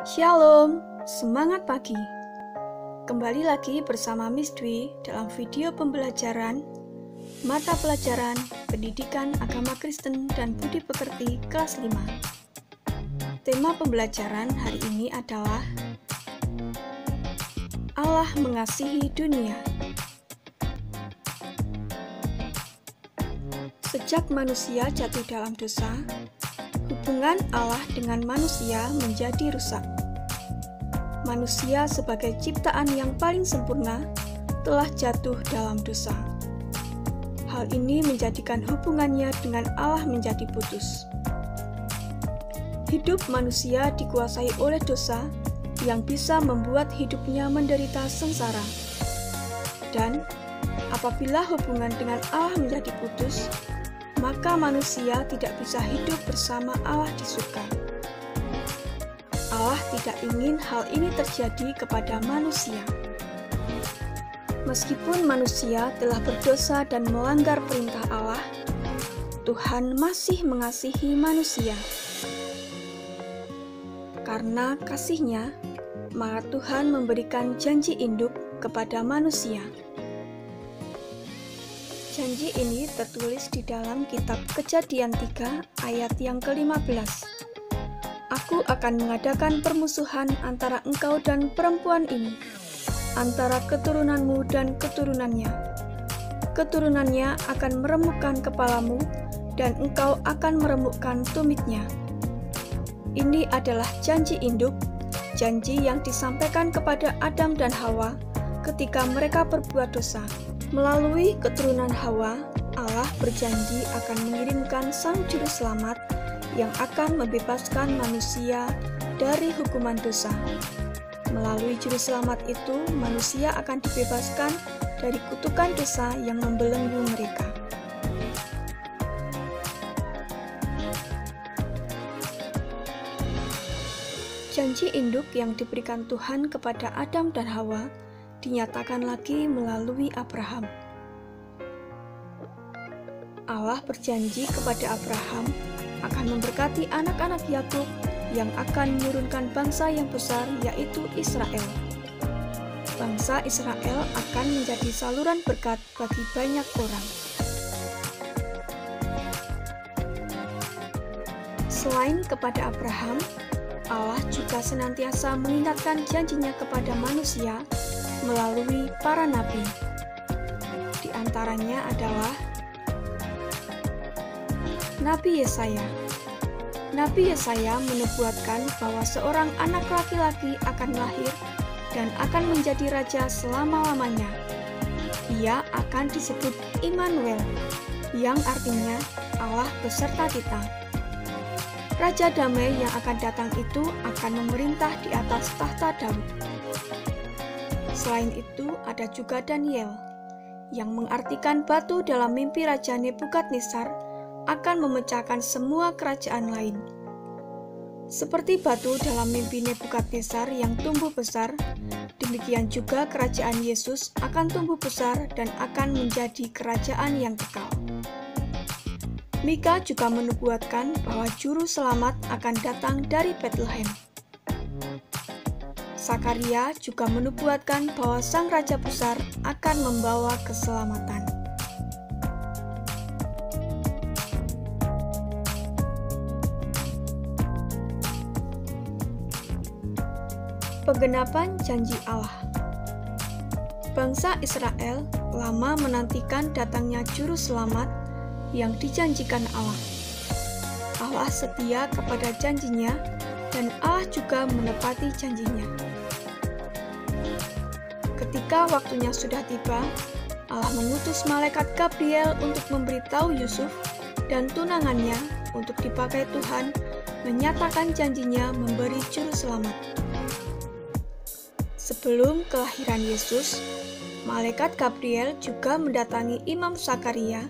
Shalom, semangat pagi. Kembali lagi bersama Miss Dwi dalam video pembelajaran Mata Pelajaran Pendidikan Agama Kristen dan Budi Pekerti kelas 5. Tema pembelajaran hari ini adalah Allah mengasihi dunia. Sejak manusia jatuh dalam dosa, hubungan Allah dengan manusia menjadi rusak. Manusia sebagai ciptaan yang paling sempurna telah jatuh dalam dosa. Hal ini menjadikan hubungannya dengan Allah menjadi putus. Hidup manusia dikuasai oleh dosa yang bisa membuat hidupnya menderita sengsara. Dan apabila hubungan dengan Allah menjadi putus, maka manusia tidak bisa hidup bersama Allah di surga. Allah tidak ingin hal ini terjadi kepada manusia. Meskipun manusia telah berdosa dan melanggar perintah Allah, Tuhan masih mengasihi manusia. Karena kasih-Nya, maka Tuhan memberikan janji induk kepada manusia. Janji ini tertulis di dalam kitab Kejadian 3 ayat yang ke-15. Aku akan mengadakan permusuhan antara engkau dan perempuan ini, antara keturunanmu dan keturunannya. Keturunannya akan meremukkan kepalamu, dan engkau akan meremukkan tumitnya. Ini adalah janji induk, janji yang disampaikan kepada Adam dan Hawa ketika mereka berbuat dosa. Melalui keturunan Hawa, Allah berjanji akan mengirimkan Sang Juru Selamat yang akan membebaskan manusia dari hukuman dosa. Melalui Juru Selamat itu, manusia akan dibebaskan dari kutukan dosa yang membelenggu mereka. Janji induk yang diberikan Tuhan kepada Adam dan Hawa dinyatakan lagi melalui Abraham. Allah berjanji kepada Abraham akan memberkati anak-anak Yakub yang akan menurunkan bangsa yang besar, yaitu Israel. Bangsa Israel akan menjadi saluran berkat bagi banyak orang. Selain kepada Abraham, Allah juga senantiasa mengingatkan janjinya kepada manusia melalui para nabi. Di antaranya adalah Nabi Yesaya. Nabi Yesaya menubuatkan bahwa seorang anak laki-laki akan lahir dan akan menjadi raja selama-lamanya. Ia akan disebut Immanuel, yang artinya Allah beserta kita. Raja damai yang akan datang itu akan memerintah di atas tahta Daud. Selain itu, ada juga Daniel, yang mengartikan batu dalam mimpi Raja Nebukadnezar akan memecahkan semua kerajaan lain. Seperti batu dalam mimpi Nebukadnezar yang tumbuh besar, demikian juga kerajaan Yesus akan tumbuh besar dan akan menjadi kerajaan yang kekal. Mika juga menubuatkan bahwa Juru Selamat akan datang dari Bethlehem. Sakaria juga menubuatkan bahwa Sang Raja Besar akan membawa keselamatan. Penggenapan janji Allah. Bangsa Israel lama menantikan datangnya Juru Selamat yang dijanjikan Allah. Allah setia kepada janjinya, dan Allah juga menepati janjinya. Ketika waktunya sudah tiba, Allah mengutus malaikat Gabriel untuk memberitahu Yusuf dan tunangannya untuk dipakai Tuhan menyatakan janjinya memberi Juru Selamat. Sebelum kelahiran Yesus, malaikat Gabriel juga mendatangi Imam Sakaria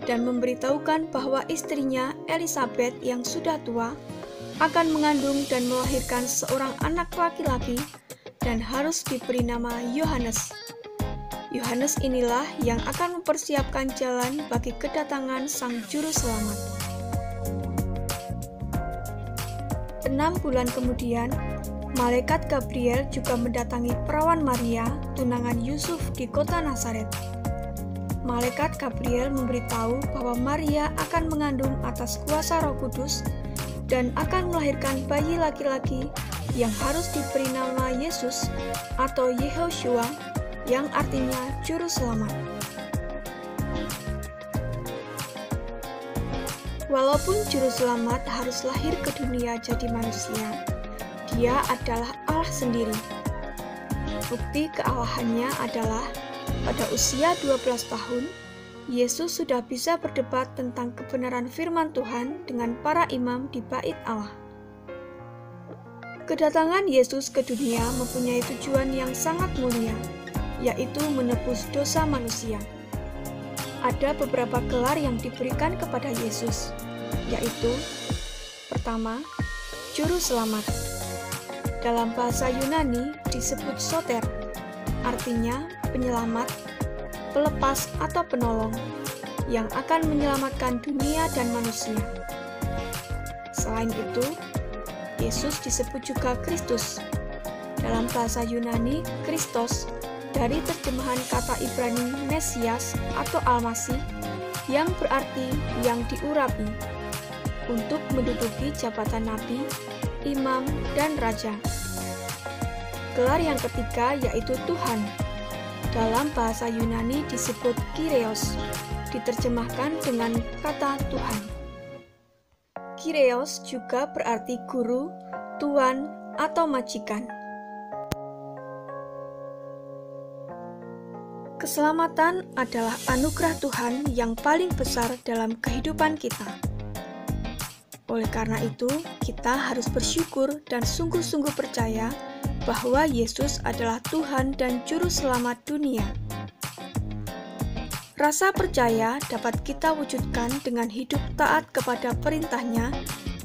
dan memberitahukan bahwa istrinya Elisabet yang sudah tua akan mengandung dan melahirkan seorang anak laki-laki dan harus diberi nama Yohanes. Yohanes inilah yang akan mempersiapkan jalan bagi kedatangan Sang Juru Selamat. 6 bulan kemudian, Malaikat Gabriel juga mendatangi perawan Maria, tunangan Yusuf di kota Nazaret. Malaikat Gabriel memberitahu bahwa Maria akan mengandung atas kuasa Roh Kudus dan akan melahirkan bayi laki-laki yang harus diberi nama Yesus atau Yehoshua, yang artinya Juru Selamat. Walaupun Juru Selamat harus lahir ke dunia jadi manusia, Dia adalah Allah sendiri. Bukti kealahannya adalah pada usia 12 tahun, Yesus sudah bisa berdebat tentang kebenaran firman Tuhan dengan para imam di Bait Allah. Kedatangan Yesus ke dunia mempunyai tujuan yang sangat mulia, yaitu menebus dosa manusia. Ada beberapa gelar yang diberikan kepada Yesus, yaitu: pertama, Juru Selamat. Dalam bahasa Yunani disebut soter, artinya penyelamat, pelepas atau penolong, yang akan menyelamatkan dunia dan manusia. Selain itu, Yesus disebut juga Kristus. Dalam bahasa Yunani, Kristos, dari terjemahan kata Ibrani Mesias atau Almasih, yang berarti yang diurapi, untuk menduduki jabatan nabi, imam, dan raja. Gelar yang ketiga yaitu Tuhan. Dalam bahasa Yunani disebut Kyrios, diterjemahkan dengan kata Tuhan. Kyrios juga berarti guru, tuan, atau majikan. Keselamatan adalah anugerah Tuhan yang paling besar dalam kehidupan kita. Oleh karena itu, kita harus bersyukur dan sungguh-sungguh percaya bahwa Yesus adalah Tuhan dan Juru Selamat dunia. Rasa percaya dapat kita wujudkan dengan hidup taat kepada perintah-Nya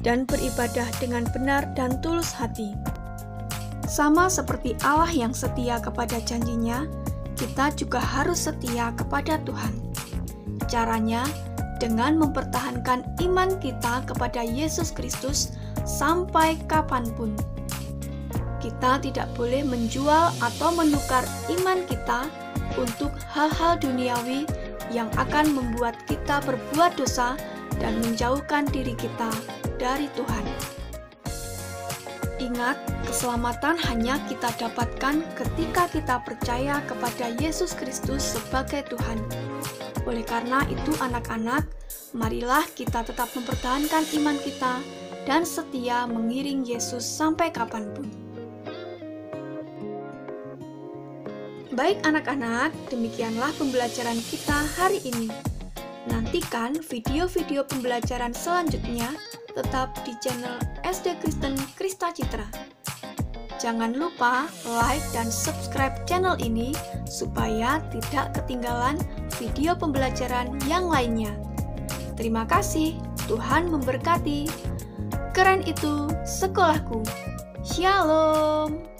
dan beribadah dengan benar dan tulus hati. Sama seperti Allah yang setia kepada janji-Nya, kita juga harus setia kepada Tuhan. Caranya dengan mempertahankan iman kita kepada Yesus Kristus sampai kapanpun. Kita tidak boleh menjual atau menukar iman kita untuk hal-hal duniawi yang akan membuat kita berbuat dosa dan menjauhkan diri kita dari Tuhan. Ingat, keselamatan hanya kita dapatkan ketika kita percaya kepada Yesus Kristus sebagai Tuhan. Oleh karena itu, anak-anak, marilah kita tetap mempertahankan iman kita dan setia mengiring Yesus sampai kapanpun. Baik anak-anak, demikianlah pembelajaran kita hari ini. Nantikan video-video pembelajaran selanjutnya tetap di channel SD Kristen Krista Citra. Jangan lupa like dan subscribe channel ini supaya tidak ketinggalan video pembelajaran yang lainnya. Terima kasih, Tuhan memberkati. Keren itu sekolahku. Shalom.